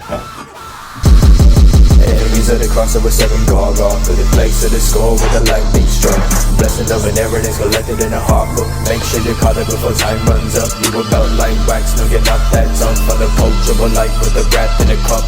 Enemies of the cross with 7 gargoyle to the place of the skull with a lightning strike. Blessing of an evidence collected in a heart book. Make sure you caught it before time runs up. You will melt like wax, no get out that tongue from the poachable life with the rat in a cup.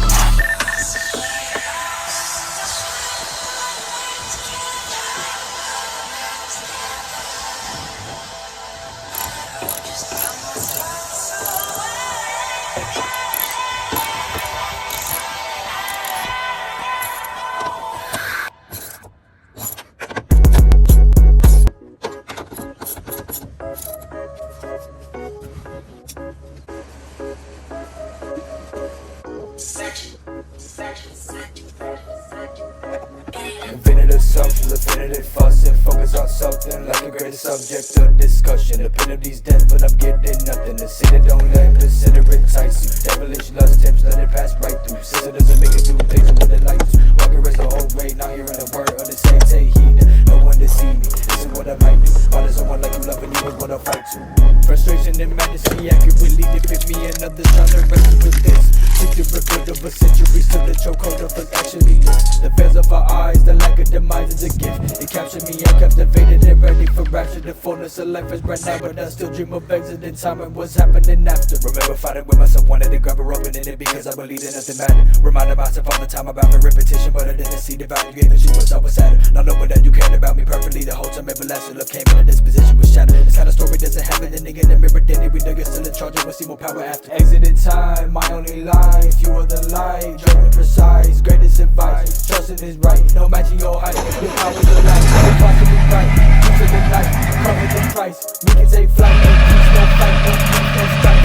Infinitive social, infinitive fussing. Focus on something like a greater subject of discussion. The penalty's death, but I'm getting nothing. The sin don't let consider it tight. Devilish lust tips, let it pass right through. Sister doesn't make it do things with the lights. Walking rest the whole way, now hearing the word of the same. Take heed, no one deceive me. This is what I might do. All is someone like you love and you is what I fight to. Frustration and madness accurately depict me and others trying to wrestle with this. Keep the record of a century, still the chokehold of us actually lives. The veils of our eyes, the lack of demise is a gift. It captured me, I'm captivated and ready for rapture. The fullness of life is right now, but I still dream of exit in time and what's happening after. Remember fighting with myself, wanted to grab a rope and in it because I believed that nothing mattered. Reminded myself all the time about the repetition, but I didn't see the value gave the shoe was always sadder. Not knowing that you cared about me perfectly the whole time, everlasting love came in and this position was shattered. This kind of story doesn't happen, the nigga in the mirror did it. We dug it, still in charge, and we'll see more power after. Exit in time, my only life, you are the light, drawing precise, greatest advice. Trusting is right, no matching your height. Your power is the light, no possibly right. You to the night, cover the price. We can take flight, no peace, no fight, no peace, no strike.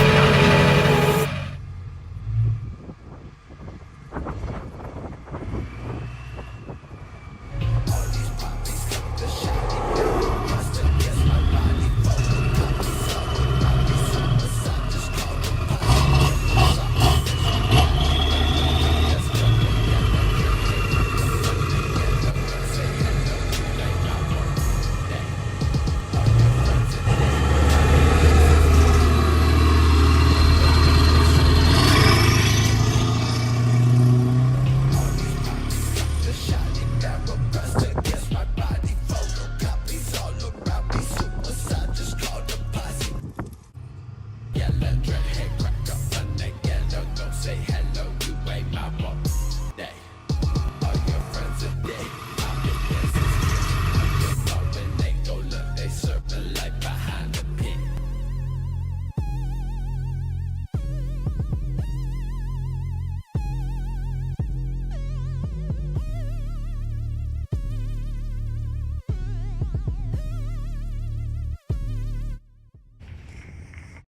Yellow dread, hey,